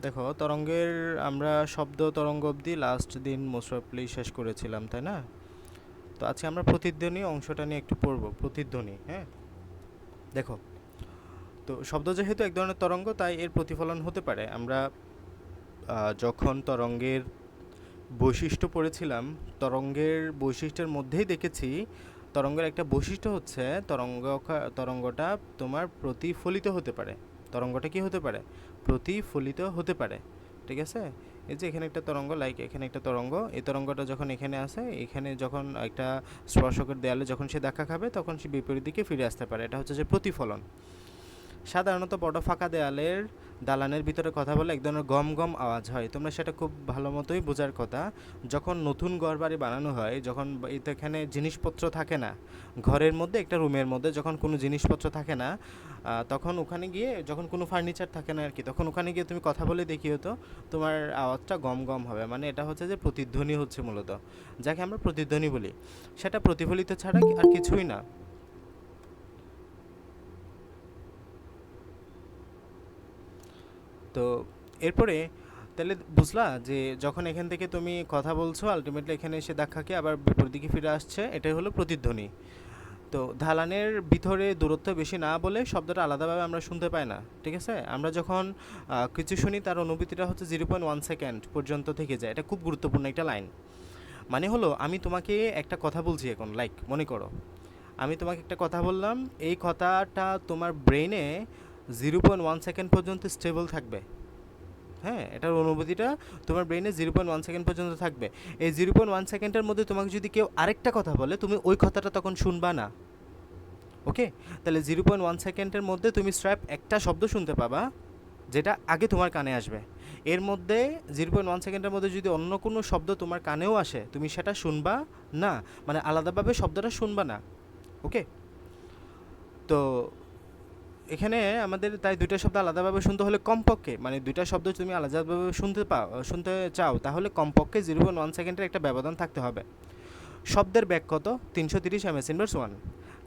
দেখো তরঙ্গের আমরা শব্দ তরঙ্গ অবধি লাস্ট দিন মোস্ট অফলি শেষ করেছিলাম, তাই না? তো আজকে আমরা প্রতিধ্বনি অংশটা নিয়ে একটু পড়বো। প্রতিধ্বনি, হ্যাঁ। দেখো, তো শব্দ যেহেতু এক ধরনের তরঙ্গ, তাই এর প্রতিফলন হতে পারে। আমরা যখন তরঙ্গের বৈশিষ্ট্য পড়েছিলাম, তরঙ্গের বৈশিষ্ট্যের মধ্যেই দেখেছি তরঙ্গের একটা বৈশিষ্ট্য হচ্ছে তরঙ্গটা তোমার প্রতিফলিত হতে পারে। তরঙ্গটা কি হতে পারে? প্রতিফলিত হতে পারে। ঠিক আছে? এই যে এখানে একটা তরঙ্গ, লাইক এখানে একটা তরঙ্গ, এই তরঙ্গটা যখন এখানে আসে, এখানে যখন একটা স্পর্শকের দেয়ালে যখন সে দেখা খাবে, তখন সে বিপরীত দিকে ফিরে আসতে পারে। এটা হচ্ছে যে প্রতিফলন। সাধারণত বড় ফাঁকা দেয়ালের দালানের ভিতরে কথা বলে এক ধরনের গম গম আওয়াজ হয়। তোমরা সেটা খুব ভালো মতোই বোঝার কথা। যখন নতুন ঘর বাড়ি বানানো হয়, যখন এখানে জিনিসপত্র থাকে না, ঘরের মধ্যে একটা রুমের মধ্যে যখন কোনো জিনিসপত্র থাকে না, তখন ওখানে গিয়ে যখন কোনো ফার্নিচার থাকে না আর কি, তখন ওখানে গিয়ে তুমি কথা বলে দেখিও তো, তোমার আওয়াজটা গম গম হবে। মানে এটা হচ্ছে যে প্রতিধ্বনি হচ্ছে মূলত, যাকে আমরা প্রতিধ্বনি বলি। সেটা প্রতিফলিত ছাড়া আর কিছুই না। তো এরপরে তাহলে বুঝলা যে যখন এখান থেকে তুমি কথা বলছো, আলটিমেটলি এখানে এসে দেখাকে আবার বিপরীত দিকে ফিরে আসছে, এটাই হলো প্রতিধ্বনি। তো ঢালানের ভিতরে দূরত্ব বেশি না বলে শব্দটা আলাদাভাবে আমরা শুনতে পাই না। ঠিক আছে? আমরা যখন কিছু শুনি, তার অনুভূতিটা হচ্ছে 0.1 সেকেন্ড পর্যন্ত থেকে যায়। এটা খুব গুরুত্বপূর্ণ একটা লাইন। মানে হলো, আমি তোমাকে একটা কথা বলছি এখন, লাইক মনে করো আমি তোমাকে একটা কথা বললাম, এই কথাটা তোমার ব্রেনে 0.1 সেকেন্ড পর্যন্ত স্টেবল থাকবে। হ্যাঁ, এটার অনুভূতিটা তোমার ব্রেনে 0.1 সেকেন্ড পর্যন্ত থাকবে। এই 0.1 সেকেন্ডের মধ্যে তোমাকে যদি কেউ আরেকটা কথা বলে, তুমি ওই কথাটা তখন শুনবা না। ওকে? তাহলে 0.1 সেকেন্ডের মধ্যে তুমি স্ট্র্যাপ একটা শব্দ শুনতে পাবা, যেটা আগে তোমার কানে আসবে। এর মধ্যে 0.1 সেকেন্ডের মধ্যে যদি অন্য কোনো শব্দ তোমার কানেও আসে, তুমি সেটা শুনবা না। মানে আলাদাভাবে শব্দটা শুনবা না। ওকে? তো এখানে আমাদের তাই দুইটা শব্দ আলাদাভাবে শুনতে হলে কমপক্ষে, মানে দুইটা শব্দ তুমি আলাদাভাবে শুনতে চাও, তাহলে কমপক্ষে 0.1 সেকেন্ডের একটা ব্যবধান থাকতে হবে। শব্দের বেগ কত? 330 ms/1।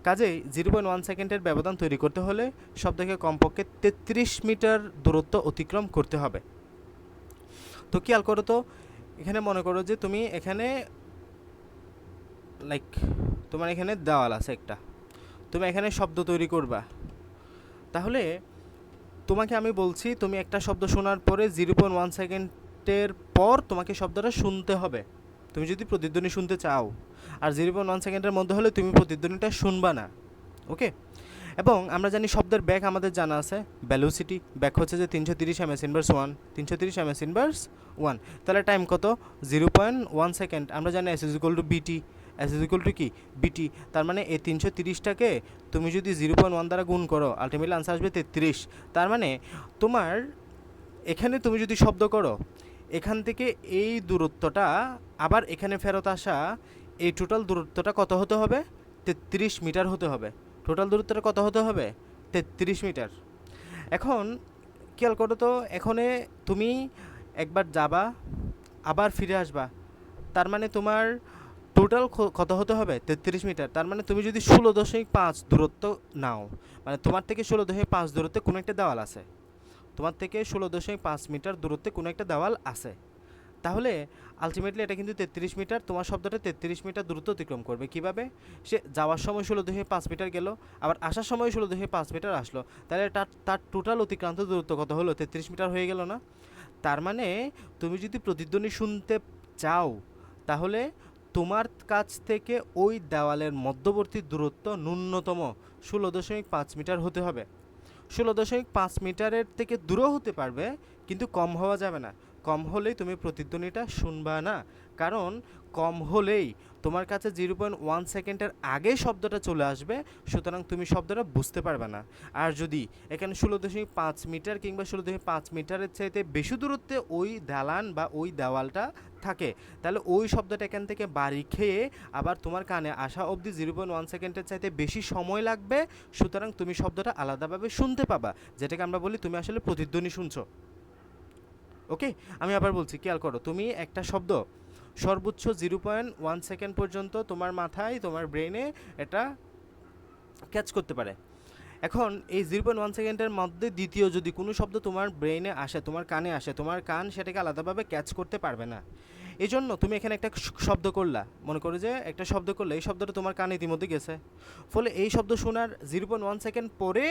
কাজেই 0.1 সেকেন্ডের ব্যবধান তৈরি করতে হলে শব্দকে কমপক্ষে 33 মিটার দূরত্ব অতিক্রম করতে হবে। তো খেয়াল করো তো, এখানে মনে করো যে তুমি এখানে, লাইক তোমার এখানে দেওয়াল আছে একটা, তুমি এখানে শব্দ তৈরি করবা। তাহলে তোমাকে আমি বলছি, তুমি একটা শব্দ শোনার পরে 0.1 সেকেন্ডের পর তোমাকে শব্দটা শুনতে হবে, তুমি যদি প্রতিধ্বনি শুনতে চাও। আর 0.1 সেকেন্ডের মধ্যে হলে তুমি প্রতিধ্বনিটা শুনবা না। ওকে? এবং আমরা জানি শব্দের ব্যাক আমাদের জানা আছে, ভ্যালোসিটি ব্যাক হচ্ছে যে 330 ms/1। 330 ms/1, তাহলে টাইম কত? 0.1 সেকেন্ড। আমরা জানি এস ইজ ইকুয়াল টু বিটি। এস ইজ ইকুয়াল টু কি? বিটি। তার মানে এই 330টাকে তুমি যদি 0.1 দ্বারা গুণ করো, আলটিমেটলি আনসার আসবে 33। তার মানে তোমার এখানে তুমি যদি শব্দ করো, এখান থেকে এই দূরত্বটা আবার এখানে ফেরত আসা, এই টোটাল দূরত্বটা কত হতে হবে? 33 মিটার হতে হবে। টোটাল দূরত্বটা কত হতে হবে? 33 মিটার। এখন খেয়াল করো তো, এখানে তুমি একবার যাবা, আবার ফিরে আসবা, তার মানে তোমার টোটাল কত হতে হবে? 33 মিটার। তার মানে তুমি যদি 16.5 দূরত্ব নাও, মানে তোমার থেকে 16.5 দূরত্বে কোনো একটা দেওয়াল আছে, তোমার থেকে 16.5 মিটার দূরত্বে কোনো একটা দেওয়াল আছে, তাহলে আলটিমেটলি এটা কিন্তু 33 মিটার। তোমার শব্দটা 33 মিটার দূরত্ব অতিক্রম করবে। কিভাবে? সে যাওয়ার সময় 16.5 মিটার গেল, আবার আসার সময় 16.5 মিটার আসলো, তাহলে তার তার টোটাল অতিক্রান্ত দূরত্ব কত হলো? 33 মিটার হয়ে গেল না? তার মানে তুমি যদি প্রতিধ্বনি শুনতে চাও, তাহলে তোমার কাছ থেকে ওই দেওয়ালের মধ্যবর্তী দূরত্ব ন্যূনতম 16.5 মিটার হতে হবে। 16.5 মিটারের থেকে দূরও হতে পারবে, কিন্তু কম হওয়া যাবে না। কম হলেই তুমি প্রতিধ্বনিটা শুনবা না, কারণ কম হলেই তোমার কাছে 0.1 সেকেন্ডের আগে শব্দটা চলে আসবে, সুতরাং তুমি শব্দটা বুঝতে পারবে না। আর যদি এখানে 16.5 মিটার কিংবা 16.5 মিটারের চাইতে বেশি দূরত্বে ওই দালান বা ওই দেওয়ালটা থাকে, তাহলে ওই শব্দটা এখান থেকে বাড়ি খেয়ে আবার তোমার কানে আসা অবধি 0.1 সেকেন্ডের চাইতে বেশি সময় লাগবে, সুতরাং তুমি শব্দটা আলাদাভাবে শুনতে পাবা, যেটাকে আমরা বলি তুমি আসলে প্রতিধ্বনি শুনছো। ওকে? আমি আবার বলছি, খেয়াল করো, তুমি একটা শব্দ সর্বোচ্চ 0.1 সেকেন্ড পর্যন্ত তোমার মাথায়, তোমার ব্রেনে এটা ক্যাচ করতে পারে। এখন এই 0.1 সেকেন্ডের মধ্যে দ্বিতীয় যদি কোনো শব্দ তোমার ব্রেইনে আসে, তোমার কানে আসে, তোমার কান সেটাকে আলাদাভাবে ক্যাচ করতে পারবে না। এই জন্য তুমি এখানে একটা শব্দ করলা, মনে করো যে একটা শব্দ করলে এই শব্দটা তোমার কানে ইতিমধ্যে গেছে, ফলে এই শব্দ শোনার 0.1 সেকেন্ড পরে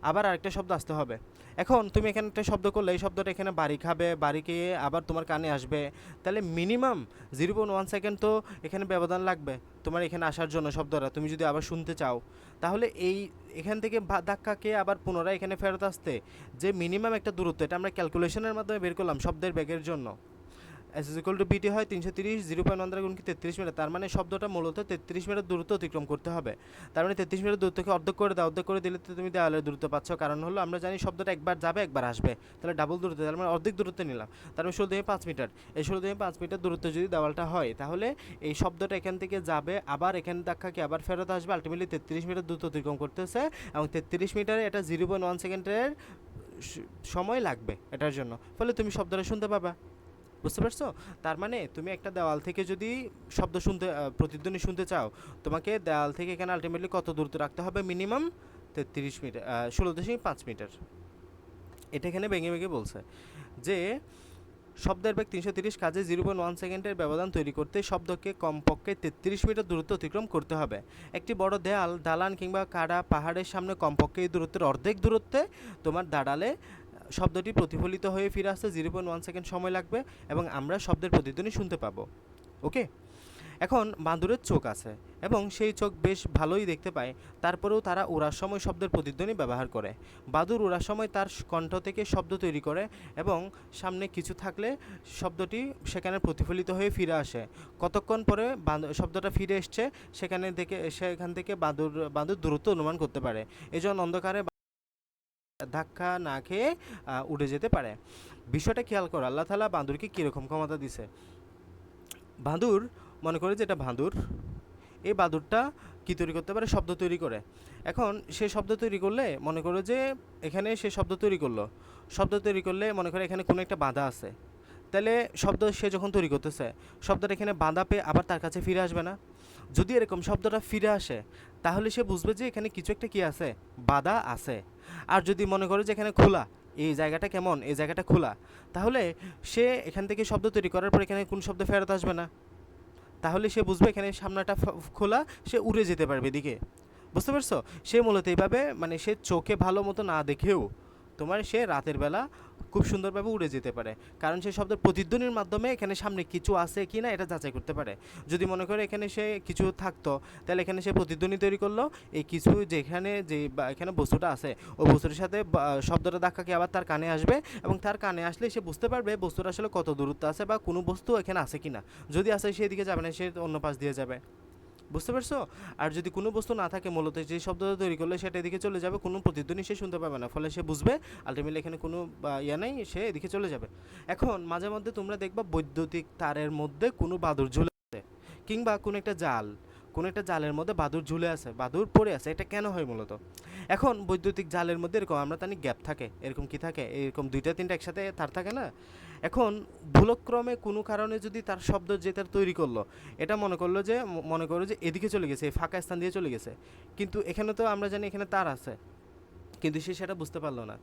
আবার আরেকটা শব্দ আসতে হবে। এখন তুমি এখানে একটা শব্দ করলে এই শব্দটা এখানে বাড়ি খাবে, বাড়ি খেয়ে আবার তোমার কানে আসবে, তাহলে মিনিমাম 0.1 সেকেন্ড তো এখানে ব্যবধান লাগবে তোমার এখানে আসার জন্য শব্দটা তুমি যদি আবার শুনতে চাও। তাহলে এই এখান থেকে ধাক্কা খেয়ে আবার পুনরায় এখানে ফেরত আসতে যে মিনিমাম একটা দূরত্ব, এটা আমরা ক্যালকুলেশনের মাধ্যমে বের করলাম শব্দের বেগের জন্য। এস ইজ ইকুয়াল টু বিটি হয় 330 0.1 দ্বারা গুণ কি 33 মিটার, তার মানে শব্দটা মূলত 33 মিটার দূরত্ব অতিক্রম করতে হবে। তার মানে 33 মিটার দূরত্বকে অর্ধেক করে দাও, অর্ধেক করে দিলে তো তুমি দেওয়ালের দূরত্ব পাচ্ছ, কারণ হলো আমরা জানি শব্দটা একবার যাবে একবার আসবে, তাহলে ডাবল দূরত্ব, তার মানে অর্ধেক দূরত্ব নিলাম, তার মানে 16.5 মিটার। এই 16.5 মিটার দূরত্ব যদি দেওয়ালটা হয়, তাহলে এই শব্দটা এখান থেকে যাবে আবার এখানে ধাক্কা খেয়ে আবার ফেরত আসবে, আলটিমেটলি 33 মিটার দূরত্ব অতিক্রম করতেছে, এবং 33 মিটারে এটা 0.1 সেকেন্ডের সময় লাগবে এটার জন্য, ফলে তুমি শব্দটা শুনতে পাবা। বুঝতে পারছো? তার মানে তুমি একটা দেওয়াল থেকে যদি শব্দ শুনতে প্রতিধ্বনি শুনতে চাও, তোমাকে দেওয়াল থেকে এখানে আলটিমেটলি কত দূরত্ব রাখতে হবে? Minimum 33 metre, 16.5 metre. এটা এখানে ভেঙে ভেঙে বলছে যে শব্দের বেগ 330, কাজে 0.1 সেকেন্ডের ব্যবধান তৈরি করতে শব্দকে কমপক্ষে 33 মিটার দূরত্ব অতিক্রম করতে হবে। একটি বড় দেয়াল, দালান কিংবা কাটা পাহাড়ের সামনে কমপক্ষে এই দূরত্বের অর্ধেক দূরত্বে তোমার দাঁড়ালে শব্দটি প্রতিফলিত হয়ে ফিরে আসতে 0.1 সেকেন্ড সময় লাগবে এবং আমরা শব্দের প্রতিধ্বনি শুনতে পাবো। ওকে, এখন বাঁদরের চোখ আছে এবং সেই চোখ বেশ ভালোই দেখতে পায়, তারপরেও তারা ওড়ার সময় শব্দের প্রতিধ্বনি ব্যবহার করে। বাদুড় ওড়ার সময় তার কণ্ঠ থেকে শব্দ তৈরি করে এবং সামনে কিছু থাকলে শব্দটি সেখানে প্রতিফলিত হয়ে ফিরে আসে। কতক্ষণ পরে শব্দটা ফিরে এসছে সেখান থেকে বাদুর দূরত্ব অনুমান করতে পারে। এজন্য অন্ধকারে ধাক্কা না খেয়ে উড়ে যেতে পারে। বিষয়টা খেয়াল করো, আল্লাহ তাআলা বাঁদরকে কীরকম ক্ষমতা দিছে। বাঁদর, মনে করে যে এটা বাঁদর, এই বাঁদরটা কী তৈরি করতে পারে? শব্দ তৈরি করে। এখন সে শব্দ তৈরি করলে মনে করো যে এখানে সে শব্দ তৈরি করলো, শব্দ তৈরি করলে মনে করে এখানে কোনো একটা বাধা আছে, তাহলে শব্দ সে যখন তৈরি করতেছে শব্দটা এখানে বাধা পেয়ে আবার তার কাছে ফিরে আসবে না? যদি এরকম শব্দটা ফিরে আসে তাহলে সে বুঝবে যে এখানে কিছু একটা কি আছে, বাধা আছে। আর যদি মনে করে যে এখানে খোলা, এই জায়গাটা কেমন, এই জায়গাটা খোলা, তাহলে সে এখান থেকে শব্দ তৈরি করার পর এখানে কোন শব্দ ফেরত আসবে না, তাহলে সে বুঝবে এখানে সামনাটা খোলা, সে উড়ে যেতে পারবে এদিকে। বুঝতে পারছো? সে মূলত এইভাবে, মানে সে চোখে ভালো মতো না দেখেও তোমার সে রাতের বেলা খুব সুন্দরভাবে উড়ে যেতে পারে, কারণ সে শব্দের প্রতিধ্বনির মাধ্যমে এখানে সামনে কিছু আছে কি না এটা যাচাই করতে পারে। যদি মনে করে এখানে সে কিছু থাকতো, তাহলে এখানে সে প্রতিধ্বনি তৈরি করলো, এই কিছু যেখানে যে এখানে বস্তুটা আছে ওই বস্তুটার সাথে শব্দটা ধাক্কা খেয়ে আবার তার কানে আসবে, এবং তার কানে আসলে সে বুঝতে পারবে বস্তুটা আসলে কত দূরত্ব আছে বা কোনো বস্তু এখানে আছে কি না। যদি আসে সেদিকে যাবে না, সে অন্য পাশ দিয়ে যাবে। বুঝতে পারছো? আর যদি কোনো বস্তু না থাকে, মূলত যে শব্দটা তৈরি করলে সেটা এদিকে চলে যাবে, কোনো প্রতিধ্বনি সে শুনতে পাবে না, ফলে সে বুঝবে আলটিমেটলি এখানে কোনো ইয়া নেই, সে এদিকে চলে যাবে। এখন মাঝে মধ্যে তোমরা দেখবা বৈদ্যুতিক তারের মধ্যে কোনো বাদুড় ঝুলে আছে, কিংবা কোনো একটা জালের মধ্যে বাদুড় ঝুলে আছে, বাদুড় পড়ে আছে। এটা কেন হয় মূলত? এখন বৈদ্যুতিক জালের মধ্যে এরকম আমরা জানি গ্যাপ থাকে, এরকম কি থাকে, এরকম দুইটা তিনটা একসাথে তার থাকে না। এখন ভুলক্রমে কোনো কারণে যদি তার শব্দ যে তার তৈরি করলো, এটা মনে করো যে এদিকে চলে গেছে, এই ফাঁকা স্থান দিয়ে চলে গেছে, কিন্তু এখানে তো আমরা জানি এখানে তার আছে, কিন্তু সে সেটা বুঝতে পারলো না,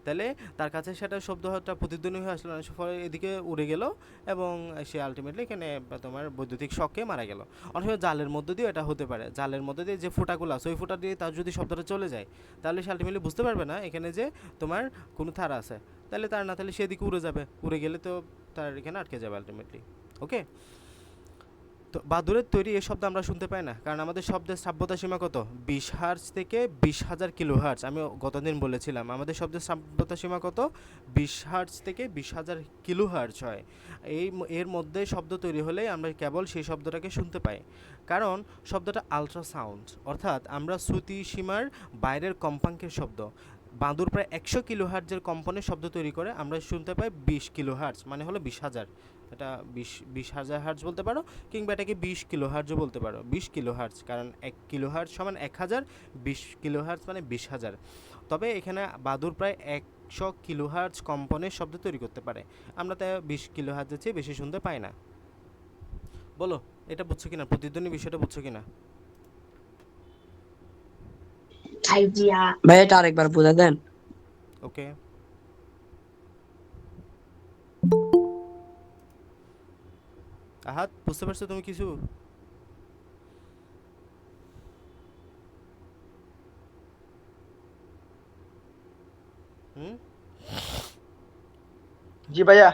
তাহলে তার কাছে সেটা শব্দটা প্রতিধ্বনি হয়ে আসলো না, ফলে এদিকে উড়ে গেল এবং সে আলটিমেটলি এখানে তোমার বৈদ্যুতিক শকে মারা গেল। অনেক সময় জালের মধ্য দিয়ে এটা হতে পারে, জালের মধ্যে দিয়ে যে ফুটাগুলো আছে ওই ফুটা দিয়ে তার যদি শব্দটা চলে যায়, তাহলে সে আলটিমেটলি বুঝতে পারবে না এখানে যে তোমার কোনো তার আছে, তাহলে তার না, তাহলে সে এদিকে উড়ে যাবে, উড়ে গেলে তো তার এখানে আটকে যাবে আলটিমেটলি। ওকে, তো বাদুড়ের তৈরি এই শব্দ আমরা শুনতে পাই না, কারণ আমাদের শব্দের শ্রাব্যতা সীমা কত? 20 হার্জ থেকে 20,000 কিলো হার্জ। আমি গতদিন বলেছিলাম আমাদের শব্দের শ্রাব্যতা সীমা কত? 20 হার্জ থেকে 20,000 কিলো হার্জ হয়। এর মধ্যে শব্দ তৈরি হলেই আমরা কেবল সেই শব্দটাকে শুনতে পাই, কারণ শব্দটা আলট্রাসাউন্ড, অর্থাৎ আমরা শ্রুতি সীমার বাইরের কম্পাঙ্কের শব্দ। বাদুড় প্রায় 100 কিলো হার্জের কম্পনের শব্দ তৈরি করে, আমরা শুনতে পাই 20 কিলো হার্জ, মানে হলো 20,000। এটা 20,000 হার্জ বলতে পারো, কিংবা এটাকে 20 কিলো হার্জও বলতে পারো। 20 কিলো হার্জ, কারণ 1 কিলো হার্জ সমান 1000, 20 কিলো হার্জ মানে 20,000। তবে এখানে বাদুড় প্রায় 100 কিলো হার্জ কম্পনের শব্দ তৈরি করতে পারে, আমরা তাই 20 কিলো হার্জের চেয়ে বেশি শুনতে পাই না। বলো, এটা বুঝছো কিনা? প্রতিধ্বনি বিষয়টা বুঝছো কিনা? ভাই এটা আরেকবার বুঝা দেন। ওকে, আহাত বুঝতে পারছো তুমি কিছু? হুম, জি ভাইয়া।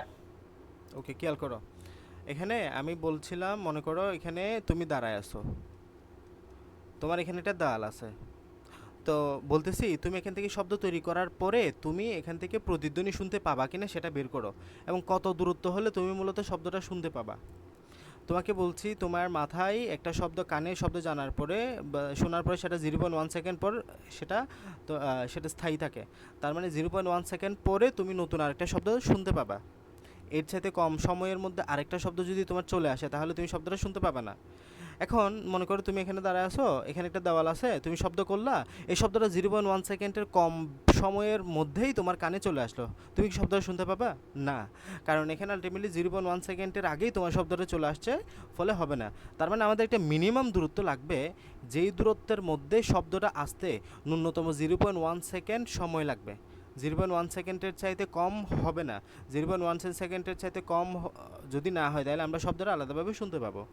ওকে, খেয়াল করো। এখানে আমি বলছিলাম, মনে করো এখানে তুমি দাঁড়ায় আছো, তোমার এখানে একটা দেওয়াল আছে। তো বলতেছি তুমি এখান থেকে শব্দ তৈরি করার পরে তুমি এখান থেকে প্রতিধ্বনি শুনতে পাবা কিনা সেটা বের করো, এবং কত দূরত্ব হলে তুমি মূলত শব্দটা শুনতে পাবা। তোমাকে বলছি তোমার মাথায় একটা শব্দ, কানে শব্দ জানার পরে বা শোনার পরে সেটা 0.1 সেকেন্ড পর সেটা তো সেটা স্থায়ী থাকে। তার মানে 0.1 সেকেন্ড পরে তুমি নতুন আরেকটা শব্দ শুনতে পাবা। এর চাইতে কম সময়ের মধ্যে আরেকটা শব্দ যদি তোমার চলে আসে তাহলে তুমি শব্দটা শুনতে পাবে না। এখন মনে করো তুমি এখানে দাঁড়ায় আছো, এখানে একটা দেওয়াল আছে, তুমি শব্দ করলা, এই শব্দটা 0.1 সেকেন্ডের কম সময়ের মধ্যেই তোমার কানে চলে আসলো, তুমি কি শব্দটা শুনতে পাবা? না, কারণ এখানে আলটিমেটলি 0.1 সেকেন্ডের আগেই তোমার শব্দটা চলে আসছে, ফলে হবে না। তার মানে আমাদের একটা মিনিমাম দূরত্ব লাগবে, যেই দূরত্বের মধ্যে শব্দটা আসতে ন্যূনতম 0.1 সেকেন্ড সময় লাগবে। 0.1 সেকেন্ডের চাইতে কম হবে না। 0.1 সেকেন্ডের চাইতে কম যদি না হয় তাহলে আমরা শব্দটা আলাদাভাবে শুনতে পাবো।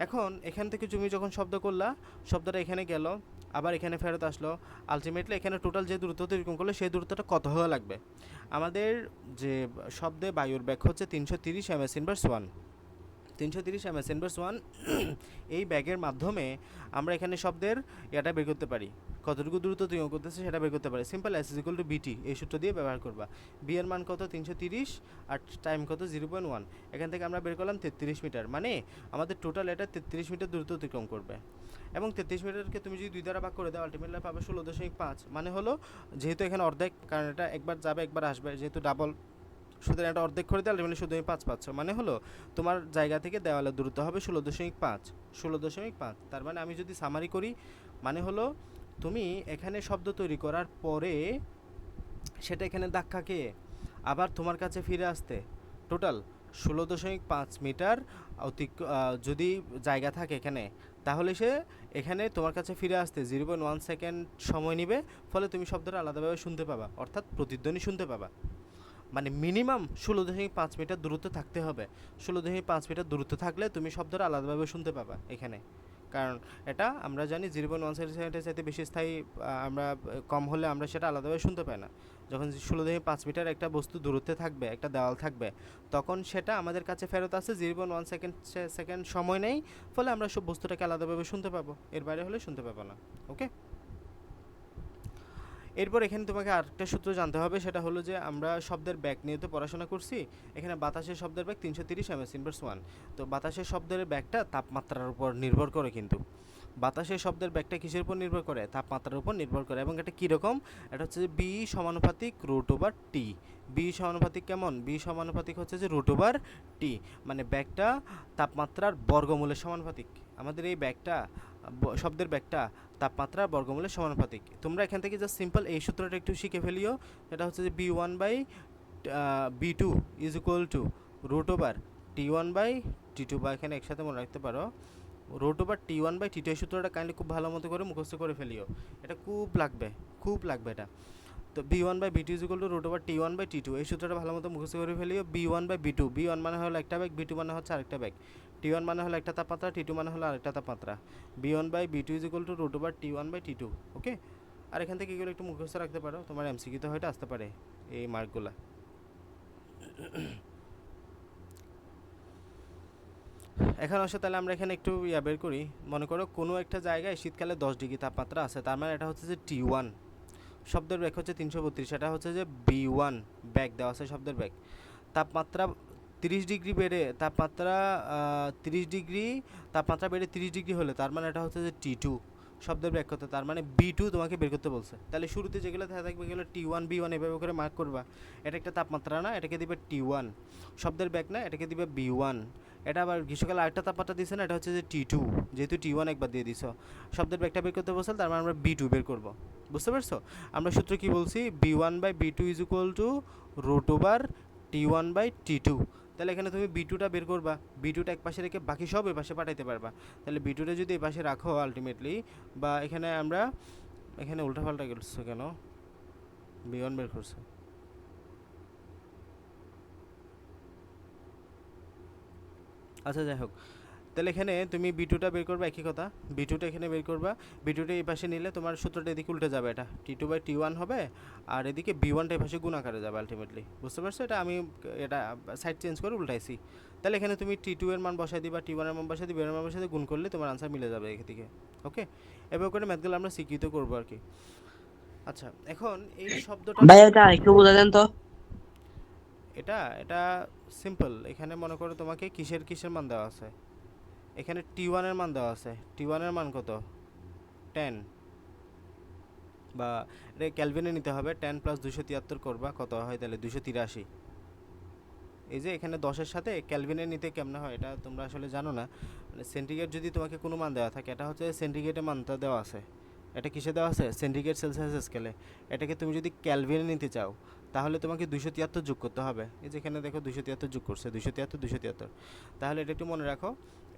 এখন এখান থেকে তুমি যখন শব্দ করলা, শব্দটা এখানে গেল, আবার এখানে ফেরত আসলো, আলটিমেটলি এখানে টোটাল যে দূরত্ব অতিক্রম করলো সেই দূরত্বটা কত হওয়া লাগবে? আমাদের যে শব্দে বায়ুর ব্যাগ হচ্ছে 330 ms/1, 330 ms/1। এই ব্যাগের মাধ্যমে আমরা এখানে শব্দের এটা বের করতে পারি, কতটুকু দূরত্ব অতিক্রম করতেছে সেটা বের করতে পারি। Simple S is equal to বিটি, এই সূত্র দিয়ে ব্যবহার করবা। বি এর মান কত? 330, আর টাইম কত? 0.1। এখান থেকে আমরা বের করলাম 33 মিটার, মানে আমাদের টোটাল এটা 33 মিটার দূরত্ব অতিক্রম করবে। এবং 33 মিটারকে তুমি যদি 2 দ্বারা ভাগ করে দাও আলটিমেটলি পাবে 16.5, মানে হলো যেহেতু এখানে অর্ধেক, কারণ এটা একবার যাবে একবার আসবে, যেহেতু ডাবল, সুতরাং এটা অর্ধেক করে দিলে আলটিমেটলি 16.5 পাচ্ছ, মানে হলো তোমার জায়গা থেকে দেওয়ালের দূরত্ব হবে 16.5, 16.5। তার মানে আমি যদি সামারি করি, মানে হলো তুমি এখানে শব্দ তৈরি করার পরে সেটা এখানে ধাক্কা খেয়ে আবার তোমার কাছে ফিরে আসতে টোটাল 16.5 মিটার যদি জায়গা থাকে এখানে, তাহলে সে এখানে তোমার কাছে ফিরে আসতে 0.1 সেকেন্ড সময় নেবে, ফলে তুমি শব্দটা আলাদাভাবে শুনতে পাবা, অর্থাৎ প্রতিধ্বনি শুনতে পাবা। মানে মিনিমাম 16.5 মিটার দূরত্ব থাকতে হবে। 16.5 মিটার দূরত্ব থাকলে তুমি শব্দটা আলাদাভাবে শুনতে পাবা এখানে, কারণ এটা আমরা জানি 0.1 সেকেন্ডের চাইতে বেশি স্থায়ী, আমরা কম হলে আমরা সেটা আলাদাভাবে শুনতে পাই না। যখন 16.5 মিটার একটা বস্তু দূরত্বে থাকবে, একটা দেওয়াল থাকবে, তখন সেটা আমাদের কাছে ফেরত আসে 0.1 সেকেন্ড সময় নেই, ফলে আমরা সব বস্তুটাকে আলাদাভাবে শুনতে পাবো, এর বাইরে হলে শুনতে পাবো না। ওকে, এরপর এখানে তোমাকে আরেকটা সূত্র জানতে হবে, সেটা হলো যে আমরা শব্দের ব্যাগ নিয়ে তো পড়াশোনা করছি। এখানে বাতাসের শব্দের ব্যাগ 330 ms/1। তো বাতাসের শব্দের ব্যাগটা তাপমাত্রার উপর নির্ভর করে, কিন্তু বাতাসের শব্দের ব্যাগটা কিসের উপর নির্ভর করে? তাপমাত্রার উপর নির্ভর করে। এবং এটা কীরকম? এটা হচ্ছে যে বি সমানুপাতিক √/টি। বি সমানুপাতিক কেমন? বি সমানুপাতিক হচ্ছে যে √/টি, মানে ব্যাগটা তাপমাত্রার বর্গমূলের সমানুপাতিক। আমাদের এই ব্যাগটা, শব্দের ব্যাগটা তাপমাত্রার বর্গমূলের সমানুপাতিক। তোমরা এখান থেকে জাস্ট সিম্পল এই সূত্রটা একটু শিখে ফেলিও। এটা হচ্ছে যে B1/B2 is equal to √/T1/T2, বা এখানে একসাথে মনে রাখতে পারো √/T1/T2। এই সূত্রটা কাইন্ডলি খুব ভালো মতো করে মুখস্থ করে ফেলিও, এটা খুব লাগবে, খুব লাগবে এটা। তো B1/B2 is equal to √/T1/T2, এই সূত্রটা ভালো মতো মুখস্থ করে ফেলিও। B1/B2, B1 মানে হলো একটা ব্যাগ, B2 মানে হচ্ছে আরেকটা ব্যাগ, T1 মানে হলো একটা তাপমাত্রা, T2 মানে হলো আরেকটা তাপমাত্রা। B1/B2 is equal to √/T1/T2। ওকে, আর এখান থেকে এগুলো একটু মুখস্থ রাখতে পারো, তোমার এমসিকিউতে হয়তো আসতে পারে এই মার্কগুলা। এখন আসলে তাহলে আমরা এখানে একটু বের করি। মনে করো কোনো একটা জায়গায় শীতকালে 10 ডিগ্রি তাপমাত্রা আছে, তার মানে এটা হচ্ছে যে T1। শব্দের ব্যাগ হচ্ছে 332, সেটা হচ্ছে যে B1 ব্যাগ দেওয়া আছে, শব্দের ব্যাগ। তাপমাত্রা 30 ডিগ্রি বেড়ে তাপমাত্রা 30 ডিগ্রি, তাপমাত্রা বেড়ে 30 ডিগ্রি হলে তার মানে এটা হচ্ছে যে T2 শব্দের ব্যাগ করতে, তার মানে B2 তোমাকে বের করতে বলছে। তাহলে শুরুতে যেগুলো থাকবে এগুলো T1 B1 এভাবে করে মার্ক করবা। এটা একটা তাপমাত্রা না, এটাকে দিবে T1। শব্দের ব্যাগ না, এটাকে দিবে B1। এটা আবার গ্রীষ্মকালে আরেকটা তাপমাত্রা দিছে না, এটা হচ্ছে যে T2, যেহেতু T1 একবার দিয়ে দিছো। শব্দের ব্যাগটা বের করতে বলছে, তার মানে আমরা B2 বের করব। বুঝতে পারছো? আমরা সূত্র কি বলছি? B1/B2 is equal to √/T1/T2। তাহলে এখানে তুমি B2টা বের করবা, B2টা এক পাশে রেখে বাকি সব এ পাশে পাঠাইতে পারবা। তাহলে B2টা যদি এই পাশে রাখো আলটিমেটলি, বা এখানে আমরা এখানে উল্টাপাল্টা করছে কেন? B1 বের করছে। আচ্ছা যাই হোক, তাহলে এখানে তুমি B2টা বের করবা, একই কথা। B2টা এখানে বের করবা, B2টা এই পাশে নিলে তোমার সূত্রটা এদিকে উল্টে যাবে, এটা T2/T1 হবে, আর এদিকে B1টা এই পাশে গুণ আকারে যাবে আলটিমেটলি। বুঝতে পারছো? এটা আমি এটা সাইড চেঞ্জ করে উল্টাইছি। তাহলে এখানে তুমি T2 এর মান বসাই দিবা, T1 এর মান বসাই দিবা, B1 এর মান বসাই দিয়ে গুণ করলে তোমার আনসার মিলে যাবে এদিকে। ওকে, এভাবে করে ম্যাথগুলো আমরা সিকিউতে করবো আর কি। আচ্ছা, এখন এই শব্দটা ভাই এটা আরেকটু বুঝা দেন তো। এটা এটা সিম্পল। এখানে মনে করো তোমাকে কিসের কিসের মান দেওয়া আছে। এখানে T1 এর মান দেওয়া আছে। T1 এর মান কত? 10, বা এটা ক্যালভিনে নিতে হবে। 10 প্লাস 273 করবা, কত হয় তাহলে? 283। এই যে এখানে 10-এর সাথে ক্যালভিনে নিতে কেমনে হয় এটা তোমরা আসলে জানো না। মানে সেন্টিগ্রেড যদি তোমাকে কোনো মান দেওয়া থাকে, এটা হচ্ছে সেন্টিগ্রেডের মানটা দেওয়া আছে। এটা কিসে দেওয়া আছে? সেন্টিগ্রেড সেলসিয়াস স্কেলে। এটাকে তুমি যদি ক্যালভিনে নিতে চাও তাহলে তোমাকে 273 যোগ করতে হবে। এই যে এখানে দেখো 273 যোগ করছে, 273 273। তাহলে এটা একটু মনে রাখো,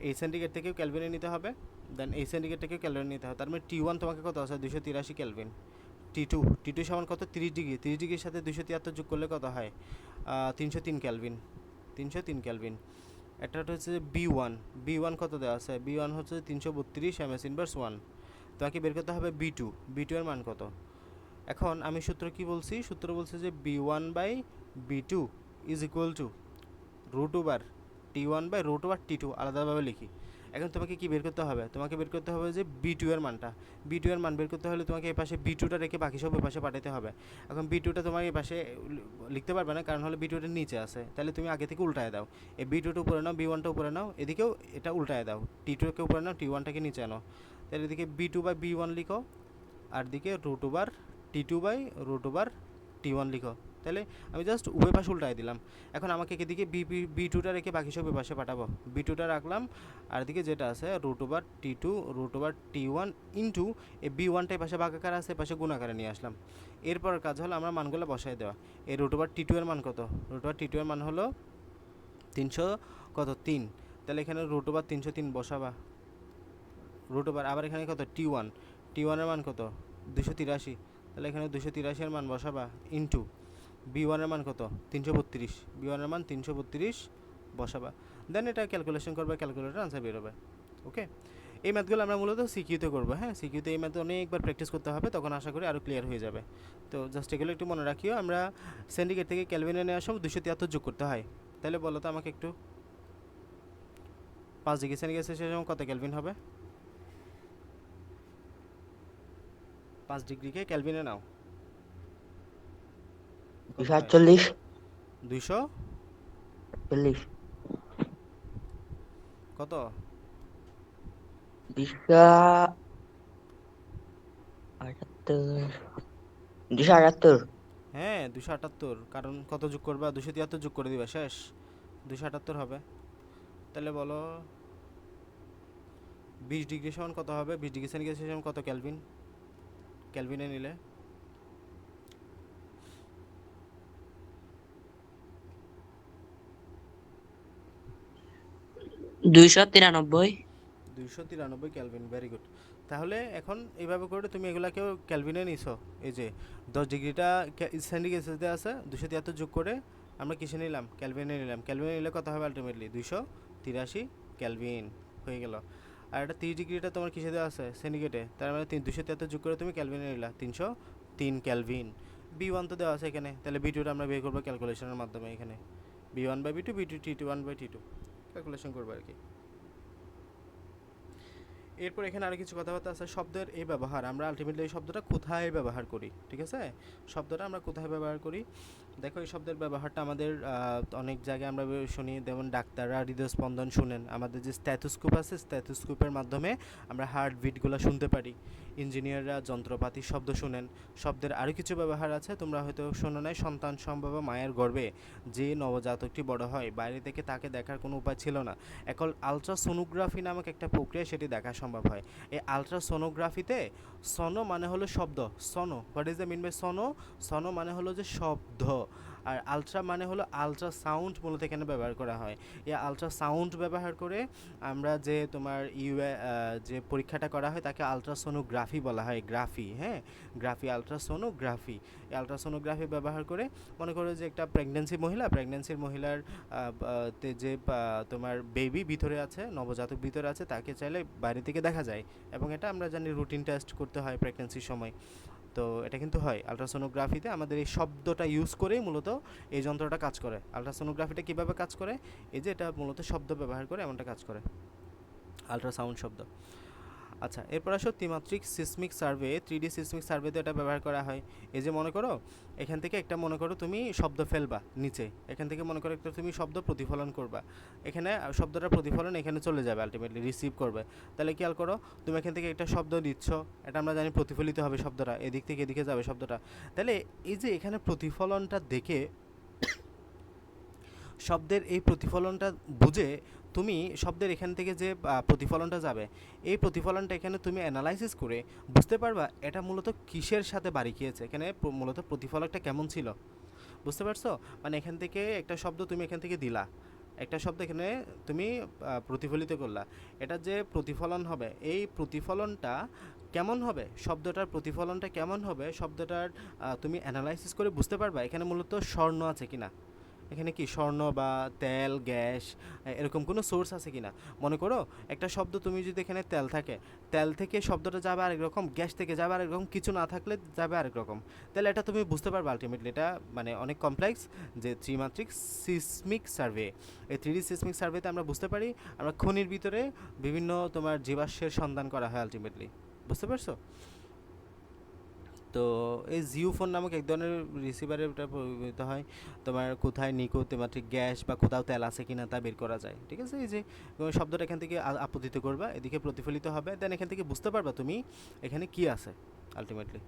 এই সেন্টিগ্রেড থেকেও ক্যালভিনে নিতে হবে, দেন এই সেন্টিগ্রেড থেকেও ক্যালভিনে নিতে হবে। তার মানে T1 তোমাকে কত আছে? 283 ক্যালভিন। টি টু সমান কত? 30 ডিগ্রি। 30 ডিগ্রির সাথে 273 যোগ করলে কত হয়? 303 ক্যালভিন। 303 ক্যালভিন। এটা হচ্ছে B1। B1 কত দেওয়া আছে? B1 হচ্ছে 332 MS ইনভার্স 1। তোমাকে বের করতে হবে B2। B2 এর মান কত? এখন আমি সূত্র কি বলছি? সূত্র বলছে যে B1/B2 is equal to √T1/√T2, আলাদাভাবে লিখি। এখন তোমাকে কি বের করতে হবে? তোমাকে বের করতে হবে যে B2 এর মানটা। B2 এর মান বের করতে হলে তোমাকে এই পাশে B2টা রেখে বাকি সব এই পাশে পাঠাতে হবে। এখন B2টা তোমার এই পাশে লিখতে পারবে না, কারণ হলো B2টা নিচে আছে। তাহলে তুমি আগে থেকে উল্টায় দাও। এই B2টা উপরে নাও, B1টা উপরে নাও, এদিকেও এটা উল্টায় দাও। T2কে উপরে নাও, T1টাকে নিচে আনো। তাহলে এদিকে B2/B1 লিখো, আর দিকে √T2/√T1 লিখো। তাহলে আমি জাস্ট উভয় পাশে উল্টাই দিলাম। এখন আমাকে এদিকে B2টা রেখে বাকি সব পাশে পাঠাবো। B2টা রাখলাম, আর দিকে যেটা আছে √T2/√T1 ইন্টু এই B1টা পাশে ভাগাকার আছে, পাশে গুণাকারে নিয়ে আসলাম। এরপর কাজ হলো আমরা মানগুলো বসাই দেওয়া। এই √T2 এর মান কত? √T2 এর মান হলো 303। তাহলে এখানে √303 বসাবা। আবার এখানে কত? T1 এর মান কত? 283। তাহলে এখানে 283 এর মান বসাবা, ইন্টু B1 এর মান কত? 332। B1 এর মান 332 বসাবা। দেন এটা ক্যালকুলেশন করবে, ক্যালকুলেটর আনসার বের হবে। ওকে, এই ম্যাথগুলো আমরা মূলত সিকিউতে করবো। হ্যাঁ, সিকিউতে এই ম্যাথ অনেকবার প্র্যাকটিস করতে হবে, তখন আশা করি আরও ক্লিয়ার হয়ে যাবে। তো জাস্ট এগুলো একটু মনে রাখিও। আমরা সেন্টিগ্রেড থেকে ক্যালভিনে নিয়ে আসব, 273 যোগ করতে হয়। তাহলে বলো তো আমাকে একটু, 5 ডিগ্রি সেন্টিগ্রেড সেলসিয়াস কত ক্যালভিন হবে? 5 ডিগ্রিকে ক্যালভিনে নাও, কত হয়? 248 200 40 কত? 278 হ্যাঁ 278, কারণ কত যোগ করবা? 273 যোগ করে দিবা, শেষ। 278 হবে। তাহলে বলো 20 ডিগ্রি সমান কত হবে? 20 ডিগ্রি সেন্টিগ্রেড সমান কত ক্যালভিন? ক্যালভিনে নিলে 293 293 ক্যালভিন। Very good. তাহলে এখন এইভাবে করে তুমি এগুলাকেও ক্যালভিনে নিছো। এই যে 10 ডিগ্রিটা সেন্টিগ্রেড সেলসিয়াসে আছে, 273 যোগ করে আমরা কিসে নিলাম? ক্যালভিনে নিলাম। ক্যালভিনে নিলে কত হবে আলটিমেটলি? 283 ক্যালভিন হয়ে গেল। আর এটা 30 ডিগ্রিটা তোমার কিসে দেওয়া আছে? সেন্টিগ্রেডে। তার মানে 273 যোগ করে তুমি ক্যালভিনে নিলা 303 ক্যালভিন। B1 তো দেওয়া আছে এখানে, তাহলে B2টা আমরা বের করবো ক্যালকুলেশনের মাধ্যমে। এখানে B1/B2 T1/T2 ক্যালকুলেশন করবো আর কি। এরপর এখানে আরও কিছু কথাবার্তা আছে। শব্দের এই ব্যবহার, আমরা আলটিমেটলি এই শব্দটা কোথায় ব্যবহার করি, ঠিক আছে? শব্দটা আমরা কোথায় ব্যবহার করি? দেখো, এই শব্দের ব্যবহারটা আমাদের অনেক জায়গায় আমরা শুনি। যেমন ডাক্তাররা হৃদস্পন্দন শুনেন, আমাদের যে স্ট্যাথোস্কোপ আছে, স্ট্যাথোস্কোপের মাধ্যমে আমরা হার্টবিটগুলো শুনতে পারি। ইঞ্জিনিয়াররা যন্ত্রপাতির শব্দ শুনেন। শব্দের আরও কিছু ব্যবহার আছে, তোমরা হয়তো শোনো নাই। সন্তান সম্ভব মায়ের গর্ভে যে নবজাতকটি বড় হয়, বাইরে থেকে তাকে দেখার কোনো উপায় ছিল না। এখন আলট্রাসোনোগ্রাফি নামক একটা প্রক্রিয়া, সেটি দেখা সম্ভব হয়। এই আলট্রাসোনোগ্রাফিতে সনো মানে হলো শব্দ। সনো, what is the mean by সনো? সনো মানে হলো যে শব্দ। আর আলট্রা মানে হলো আলট্রাসাউন্ড মূলত এখানে ব্যবহার করা হয়। এই আলট্রাসাউন্ড ব্যবহার করে আমরা যে তোমার যে পরীক্ষাটা করা হয় তাকে আলট্রাসোনোগ্রাফি বলা হয়, গ্রাফি, হ্যাঁ, গ্রাফি, আলট্রাসোনোগ্রাফি। এই আলট্রাসোনোগ্রাফি ব্যবহার করে মনে করো যে একটা প্রেগনেন্সির মহিলার যে তোমার বেবি ভিতরে আছে, নবজাতক ভিতরে আছে, তাকে চাইলে বাইরে থেকে দেখা যায়। এবং এটা আমরা জানি রুটিন টেস্ট করতে হয় প্রেগনেন্সির সময়। তো এটা কিন্তু হয় আলট্রাসোনোগ্রাফিতে, আমাদের এই শব্দটা ইউজ করেই মূলত এই যন্ত্রটা কাজ করে। আলট্রাসোনোগ্রাফিটা কীভাবে কাজ করে, এই যে এটা মূলত শব্দ ব্যবহার করে এমনটা কাজ করে, আলট্রাসাউন্ড শব্দ। আচ্ছা, এরপর আসো ত্রিমাত্রিক সিসমিক সার্ভে, 3D সিসমিক সার্ভেতে এটা ব্যবহার করা হয়। এই যে মনে করো এখান থেকে একটা মনে করো তুমি শব্দ ফেলবা নিচে, এখান থেকে মনে করো একটা তুমি শব্দ প্রতিফলন করবা, এখানে শব্দটার প্রতিফলন এখানে চলে যাবে, আলটিমেটলি রিসিভ করবে। তাহলে খেয়াল করো, তুমি এখান থেকে একটা শব্দ দিচ্ছ, এটা আমরা জানি প্রতিফলিত হবে শব্দটা, এদিক থেকে এদিকে যাবে শব্দটা। তাহলে এই যে এখানে প্রতিফলনটা দেখে, শব্দের এই প্রতিফলনটা বুঝে তুমি শব্দের এখান থেকে যে প্রতিফলনটা যাবে, এই প্রতিফলনটা এখানে তুমি অ্যানালাইসিস করে বুঝতে পারবা এটা মূলত কিসের সাথে বাড়ি খেয়েছে, এখানে মূলত প্রতিফলনটা কেমন ছিল। বুঝতে পারছো? মানে এখান থেকে একটা শব্দ তুমি এখান থেকে দিলা, একটা শব্দ এখানে তুমি প্রতিফলিত করলা, এটা যে প্রতিফলন হবে, এই প্রতিফলনটা কেমন হবে, শব্দটার প্রতিফলনটা কেমন হবে, শব্দটার তুমি অ্যানালাইসিস করে বুঝতে পারবা এখানে মূলত স্বর্ণ আছে কিনা, এখানে কি স্বর্ণ বা তেল, গ্যাস, এরকম কোনো সোর্স আছে কিনা। মনে করো একটা শব্দ তুমি যদি এখানে তেল থাকে, তেল থেকে শব্দটা যাবে আরেক রকম, গ্যাস থেকে যাবে আরেক রকম, কিছু না থাকলে যাবে আরেক রকম। তাহলে এটা তুমি বুঝতে পারবে আলটিমেটলি, এটা মানে অনেক কমপ্লেক্স যে ত্রিমাত্রিক সিসমিক সার্ভে। এই 3D সিসমিক সার্ভেতে আমরা বুঝতে পারি আমরা খনির ভিতরে বিভিন্ন তোমার জীবাশ্মের সন্ধান করা হয় আলটিমেটলি। বুঝতে পারছো? তো এই জিওফোন নামক এক ধরনের রিসিভারে এটা ব্যবহৃত হয় তোমার কোথায় নিখুঁত ত্রিমাত্রিক গ্যাস বা কোথাও তেল আছে কিনা তা বের করা যায়। ঠিক আছে, এই যে শব্দটা এখান থেকে আপতিত করবা, এদিকে প্রতিফলিত হবে, দেন এখান থেকে বুঝতে পারবা তুমি এখানে কি আছে আলটিমেটলি।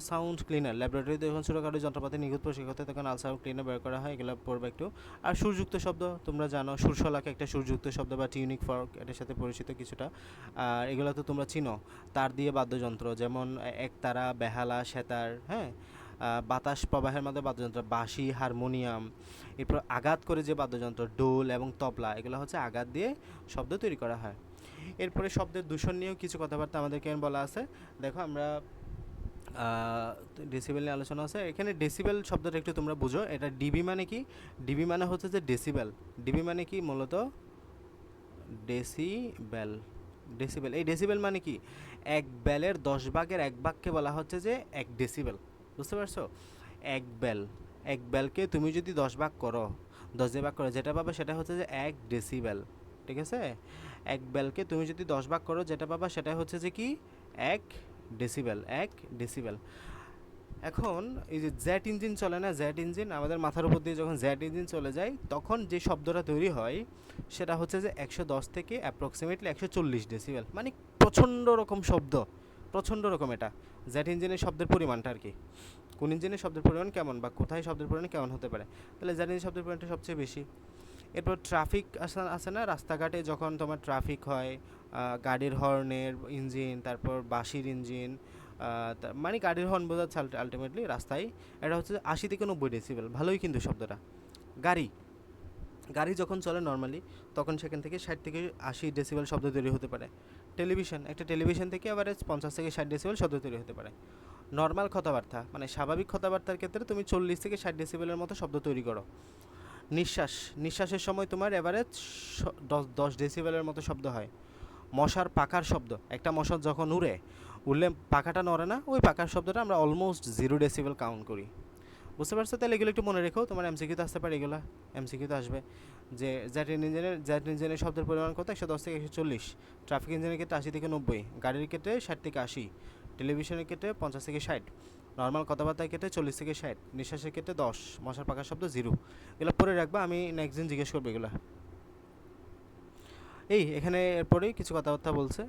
সাউন্ড ক্লিনার, ল্যাবরেটরিতে যখন ছোটোখাটো যন্ত্রপাতি নিখুঁত পরিষ্কার করতে তখন আলসাউন্ড ক্লিনার বের করা হয়, এগুলো পড়বে একটু। আর সুরযুক্ত শব্দ তোমরা জানো, সুরশলাকে একটা সুরযুক্ত শব্দ বা টিউনিক ফর্ক, এটার সাথে পরিচিত কিছুটা। আর এগুলো তো তোমরা চিনো, তার দিয়ে বাদ্যযন্ত্র যেমন একতারা, বেহালা, সেতার, হ্যাঁ, বাতাস প্রবাহের মধ্যে বাদ্যযন্ত্র, বাঁশি, হারমোনিয়াম। এরপর আঘাত করে যে বাদ্যযন্ত্র, ডোল এবং তবলা, এগুলো হচ্ছে আঘাত দিয়ে শব্দ তৈরি করা হয়। এরপরে শব্দের দূষণ নিয়েও কিছু কথাবার্তা আমাদেরকে বলা আছে। দেখো আমরা ডেসিবেল নিয়ে আলোচনা আছে, এখানে ডেসিবেল শব্দটা একটু তোমরা বুঝো, এটা ডিবি মানে কি, ডিবি মানে হচ্ছে যে ডেসিবেল, ডিবি মানে কি মূলত ডেসিবেল, ডেসিবেল, এই ডেসিবেল মানে কি, এক বেলের 10 ভাগের 1 ভাগকে বলা হচ্ছে যে 1 ডেসিবেল। বুঝতে পারছো? এক বেলকে তুমি যদি 10 ভাগ করো, 10 দিয়ে ভাগ করো, যেটা পাবে সেটা হচ্ছে যে 1 ডেসিবেল। ঠিক আছে, এক বেলকে তুমি যদি 10 ভাগ করো, যেটা পাবা সেটা হচ্ছে যে কি 1 ডেসিবেল, 1 ডেসিবেল। এখন এই যে জেট ইঞ্জিন চলে না, জেট ইঞ্জিন, আমাদের মাথার উপর দিয়ে যখন জেট ইঞ্জিন চলে যায় তখন যে শব্দটা তৈরি হয় সেটা হচ্ছে যে 110 থেকে অ্যাপ্রক্সিমেটলি 140 ডেসিবেল, মানে প্রচণ্ড রকম শব্দ, প্রচণ্ড রকম। এটা জেট ইঞ্জিনের শব্দের পরিমাণটা আর কি, কোন ইঞ্জিনের শব্দের পরিমাণ কেমন বা কোথায় শব্দের পরিমাণ কেমন হতে পারে, তাহলে জেট ইঞ্জিনের শব্দের পরিমাণটা সবচেয়ে বেশি। এরপর ট্রাফিক আছে না, রাস্তাঘাটে যখন তোমার ট্রাফিক হয়, গাড়ির হর্নের ইঞ্জিন, তারপর বাঁশির ইঞ্জিন, মানে গাড়ির হর্ন বোঝাচ্ছে আলটিমেটলি রাস্তায়, এটা হচ্ছে 80 থেকে 90 ডেসিবেল। ভালোই কিন্তু শব্দটা। গাড়ি গাড়ি যখন চলে নর্মালি তখন সেখান থেকে 60 থেকে 80 ডেসিবেল শব্দ তৈরি হতে পারে। টেলিভিশন, একটা টেলিভিশন থেকে অ্যাভারেজ 50 থেকে 60 ডেসিবেল শব্দ তৈরি হতে পারে। নর্মাল কথাবার্তা মানে স্বাভাবিক কথাবার্তার ক্ষেত্রে তুমি 40 থেকে 60 ডেসিবেলের মতো শব্দ তৈরি করো। নিঃশ্বাসের সময় তোমার এভারেজ 10 ডেসিবেলের মতো শব্দ হয়। মশার পাখার শব্দ, একটা মশা যখন উড়লে পাখাটা নড়ে না, ওই পাখার শব্দটা আমরা অলমোস্ট 0 ডেসিবেল কাউন্ট করি। বুঝতে পারছো? তাহলে এগুলো একটু মনে রেখো, তোমার এমসিকিউতে আসতে পারে, এগুলো এমসিকিউতে আসবে যে জেট ইঞ্জিনের শব্দের পরিমাণ কত, 110 থেকে 140, ট্রাফিক ইঞ্জিনের ক্ষেত্রে 80 থেকে 90, গাড়ির ক্ষেত্রে 60 থেকে 80, টেলিভিশনের ক্ষেত্রে 50 থেকে 60, নর্মাল কথাবার্তার ক্ষেত্রে 40 থেকে 60, নিঃশ্বাসের ক্ষেত্রে 10, মশার পাখার শব্দ 0। এগুলো পরে রাখবা, আমি নেক্সট দিন জিজ্ঞেস করবো এগুলো। এখানে এরপরেই কিছু কথাবার্তা বলছে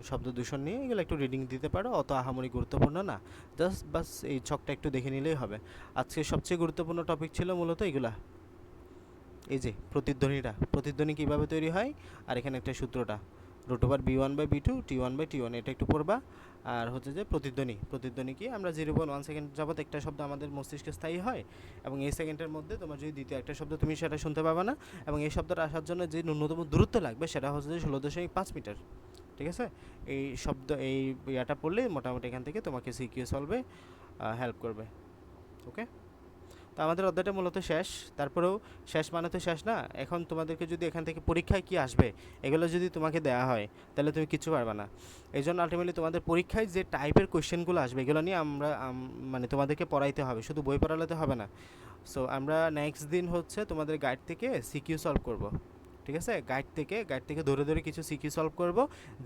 শব্দ দূষণ নিয়ে, এগুলো একটু রিডিং দিতে পারো, অত আহামরি গুরুত্বপূর্ণ না, জাস্ট বাস এই ছকটা একটু দেখে নিলেই হবে। আজকে সবচেয়ে গুরুত্বপূর্ণ টপিক ছিল মূলত এগুলা, এই যে প্রতিধ্বনি কীভাবে তৈরি হয়, আর এখানে একটা সূত্রটা √b1/b2 t1/t1 এটা একটু পড়বা। আর হচ্ছে যে প্রতিধ্বনি কি, আমরা 0.1 সেকেন্ড যাবত একটা শব্দ আমাদের মস্তিষ্কে স্থায়ী হয়, এবং এই সেকেন্ডের মধ্যে তোমার যদি দ্বিতীয় একটা শব্দ তুমি সেটা শুনতে পাবা না, এবং এই শব্দটা আসার জন্য যে ন্যূনতম দূরত্ব লাগবে সেটা হচ্ছে যে 16.5 মিটার। ঠিক আছে, এই শব্দ এই ইয়াটা পড়লে মোটামুটি এখান থেকে তোমাকে সিকিউ সলভে হেল্প করবে। ওকে, তো আমাদের অধ্যায়টা মূলত শেষ। তারপরেও শেষ মানে তো শেষ না, এখন তোমাদেরকে যদি এখান থেকে পরীক্ষায় কি আসবে এগুলো যদি তোমাকে দেওয়া হয় তাহলে তুমি কিছু পারবে না। এই জন্য আলটিমেটলি তোমাদের পরীক্ষায় যে টাইপের কোয়েশ্চেনগুলো আসবে এগুলো নিয়ে আমরা মানে তোমাদেরকে পড়াইতে হবে, শুধু বই পড়ালে তো হবে না। সো আমরা নেক্সট দিন হচ্ছে তোমাদের গাইড থেকে সিকিউ সলভ করব। ঠিক আছে, গাইড থেকে ধরে ধরে কিছু সিকিউ সলভ করব,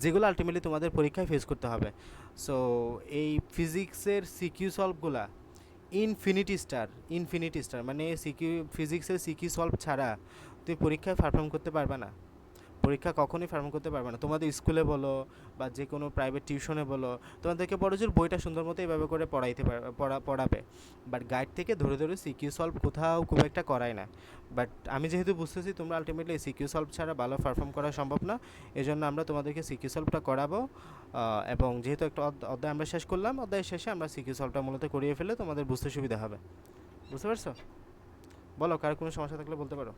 যেগুলো আলটিমেটলি তোমাদের পরীক্ষায় ফেস করতে হবে। সো এই ফিজিক্সের সিকিউ সলভগুলা ইনফিনিটি স্টার মানে সিকিউ, ফিজিক্সের সিকিউ সলভ ছাড়া তুমি পরীক্ষায় পারফর্ম করতে পারবে না, পরীক্ষা কখনোই পারফর্ম করতে পারবে না। তোমাদের স্কুলে বলো বা যে কোনো প্রাইভেট টিউশনে বলো, তোমাদেরকে বড় জোর বইটা সুন্দর মতো এইভাবে করে পড়াবে, বাট গাইড থেকে ধরে ধরে সিকিউ সলভ কোথাও খুব একটা করায় না। বাট আমি যেহেতু বুঝতেছি তোমরা আলটিমেটলি সিকিউ সলভ ছাড়া ভালো পারফর্ম করা সম্ভব না, এজন্য আমরা তোমাদেরকে সিকিউ সলভটা করাবো। এবং যেহেতু একটা অধ্যায় আমরা শেষ করলাম, অধ্যায়ের শেষে আমরা সিকিউ সলভটা মূলত করিয়ে ফেলে তোমাদের বুঝতে সুবিধা হবে। বুঝতে পারছো? বলো, কার কোনো সমস্যা থাকলে বলতে পারো।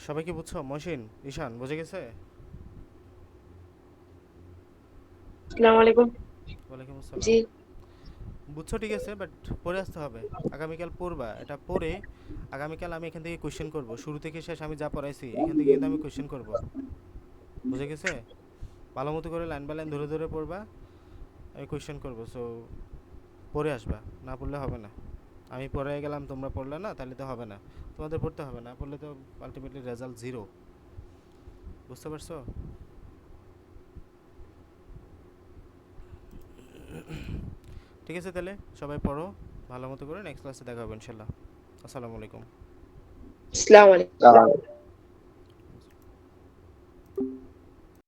সবাই কি বুঝছো? মহসিন, ঈশান, বুঝে গেছে? আসসালামু আলাইকুম। ওয়ালাইকুম জি। আসসালাম। বুঝছো, ঠিক আছে, বাট পড়ে আসতে হবে। আগামীকাল পড়বা, এটা পড়ে আগামীকাল আমি এখান থেকে কোয়েশ্চেন করব, শুরু থেকে শেষ আমি যা পড়াইছি এখান থেকে কিন্তু আমি কোয়েশ্চেন করব। বুঝে গেছে? ভালো মতো করে লাইন বাই লাইন ধরে ধরে পড়বা, আমি কোয়েশ্চেন করব। সো পড়ে আসবা, না পড়লে হবে না। আমি পড়ে গেলাম, তোমরা পড়লে না, তাহলে তো হবে না। তোমাদের পড়তে হবে, না পড়লে তো আলটিমেটলি রেজাল্ট জিরো। বুঝতে পারছো? ঠিক আছে, তাহলে সবাই পড়ো ভালো মতো করে, নেক্সট ক্লাসে দেখা হবে ইনশাল্লাহ। আসসালামু আলাইকুম। আসসালামু আলাইকুম।